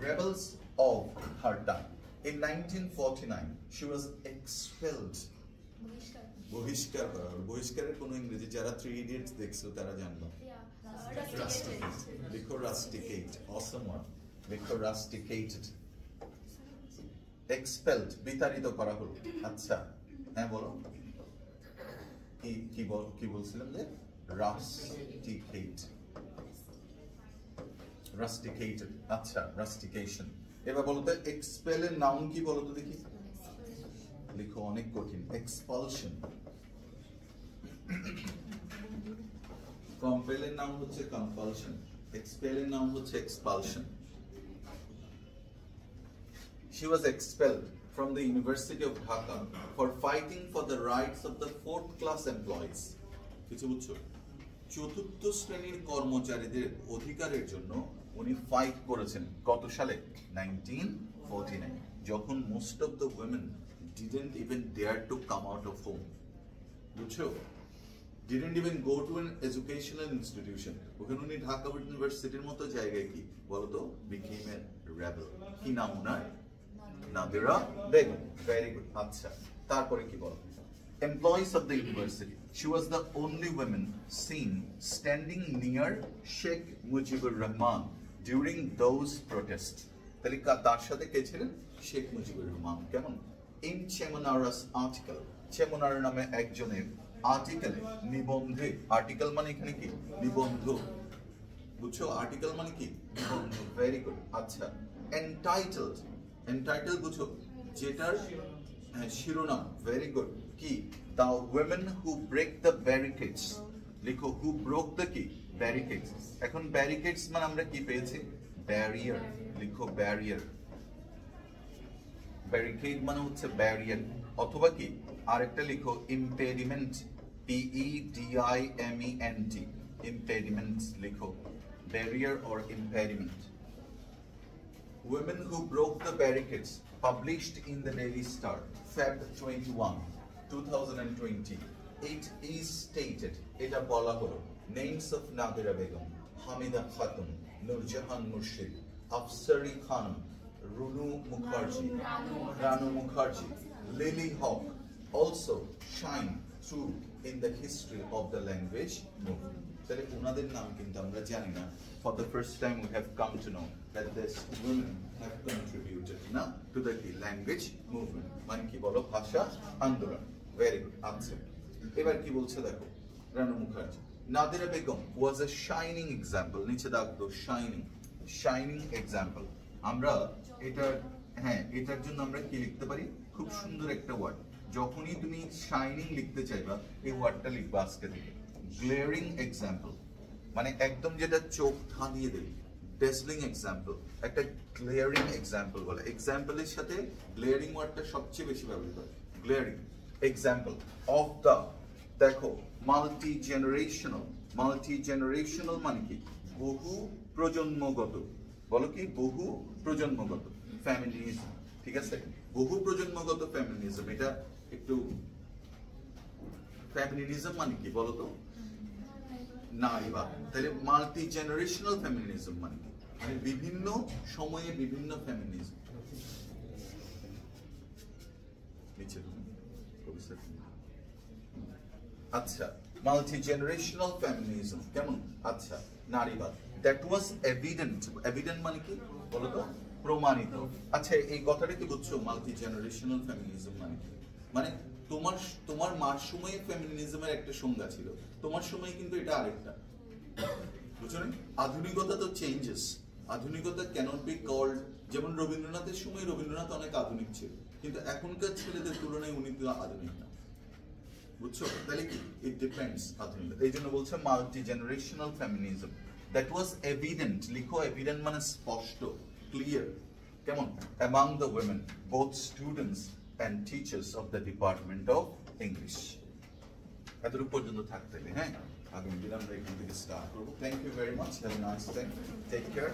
rebels of her time. In 1949 she was expelled, বহিষ্কার করা হলো। বহিষ্কারের কোনো ইংরেজি, যারা 3 Idiots দেখছো তারা জানলো, rusticate, লিখো rusticate, awesome one, লিখো rusticated, expelled, বিতাড়িত করা হলো। আচ্ছা হ্যাঁ বলো, কি বলছিলাম যে rusticate, rusticated, আচ্ছা rustication। এবার বলো তো expel এর নাউন কি বলো তো দেখি, লিখো অনেক কঠিন, expulsion। compel এর নাম হচ্ছে compulsion, expel এর নাম হচ্ছে expulsion। She was expelled from the University of Dhaka for fighting for the rights of the 4th class employees. কিছু বুঝছো? চতুর্থ শ্রেণীর কর্মচারীদের অধিকারের জন্য উনি ফাইট করেছেন। কত সালে? 1949, যখন most of the women didn't even dare to come out of home. বুঝছো? Didn't even go to an educational institution. ওখানে উনি ঢাকা ইউনিভার্সিটির মতো জায়গায় কি বলতো became a rebel. কি নাম ওনার? Nadira Begum. Very good. আচ্ছা তারপরে কি বল? Employees of the university. She was the only woman seen standing near Sheikh Mujibur Rahman during those protests. তাহলে তার সাথে কে ছিলেন? শেখ মুজিবুর রহমান। কেমন? In Chemonara's article, চেমনার নামে একজনের আর্টিকেলে, নিবন্ধে, আর্টিকেল মানে এখানে কি নিবন্ধ, বুঝছো? আর্টিকেল মানে কি নিবন্ধ। Very good. আচ্ছা এন্টাইটেলড, এন্টাইটেল বুঝো যেটার শিরোনাম। Very good. কি? The women who break the barricades লিখো হু ব্রোক দ্য কি ব্যারিকেডস। এখন ব্যারিকেডস মানে আমরা কি পেয়েছি ব্যারিয়ার, লিখো ব্যারিয়ার। ব্যারিকেড মানে হচ্ছে ব্যারিয়ার, অথবা কি আরেকটা লিখো ইম্পেডিমেন্ট, PEDIMENT, impediments লিখো, barrier or impediment. Women who broke the barricades, published in the Daily Star, Feb 21, 2020. It is stated, এটা বলা হলো, names of Nadira Begum, Hamida Khatun, Nurjahan Murshid, Afsari Khanum, Ranu Mukherjee, Lily Hawk also shine through in the history of the language movement. তাহলে ওনাদের নাম কিন্তু আমরা জানি না। For the first time we have come to know that these women have contributed না to the language movement, মানে কি বলো ভাষা আন্দোলন। Very good. আচ্ছা এবার কি বলছে দেখো, Ranu Mukherjee, Nadira Begum was a shining example, নিচে দাগ দাও shining example। আমরা এটার এটার জন্য আমরা কি লিখতে পারি, খুব সুন্দর একটা ওয়ার্ড, যখনই তুমি শাইনিং লিখতে চাইবা এই ওয়ার্ডটা লিখবা আজকে থেকে। গ্লেয়ারিং এক্সাম্পল মানে একদম যেটা চোখ ধাঁধিয়ে দেবে, ডেসলিং এক্সাম্পল একটা গ্লেয়ারিং এক্সাম্পল বলে। এক্সাম্পলের সাথে গ্লেয়ারিং ওয়ার্ডটা সবচেয়ে বেশি ব্যবহৃত হয়। গ্লেয়ারিং এক্সাম্পল অফ দ্য, দেখো মাল্টি জেনারেশনাল মানে কি বহু প্রজন্মগত, বলো কি বহু প্রজন্মগত ফ্যামিলিজম, ঠিক আছে বহু প্রজন্মগত ফ্যামিলিজম। এটা একটু ফ্যামিলিজম মানে কি বলো তো, নারীবাদ। তাহলে মাল্টি জেনারেশনাল ফেমিনিজম মানে কি, মানে বিভিন্ন সময়ে বিভিন্ন ফেমিনিজম। আচ্ছা মাল্টি জেনারেশনাল ফেমিনিজম কেমন, আচ্ছা নারীবাদ। দ্যাট ওয়াজ এভিডেন্ট মানে কি বলো তো, প্রমাণিত। আচ্ছা এই কথাটা কি বুঝছো, মাল্টি জেনারেশনাল ফেমিনিজম মানে কি, মানে তোমার মার সময়ে ফেমিনিজমের একটা সংজ্ঞা ছিল, তোমার সময় কিন্তু এটা আরেকটা, বুঝছো না? আধুনিকতা তো চেঞ্জেস, আধুনিকতা ক্যানট বি কল্ড, যেমন রবীন্দ্রনাথের সময় রবীন্দ্রনাথ অনেক আধুনিক ছিল, কিন্তু এখনকার ছেলেদের তুলনায় উনি তো আধুনিক না, বুঝছো? তাহলে কি ইট ডিপেন্ডস আধুনিকতা। এই জন্য বলছে multi generational feminism. That was evident, লিখো এভিডেন্ট মানে স্পষ্ট, ক্লিয়ার, কেমন, among the women, both students and teachers of the Department of English. এতটুকু পর্যন্ত থাকতে হবে, হ্যাঁ আগামী দিন আমরা এখান থেকে স্টার্ট করবো। Thank you very much, have a nice time, take care.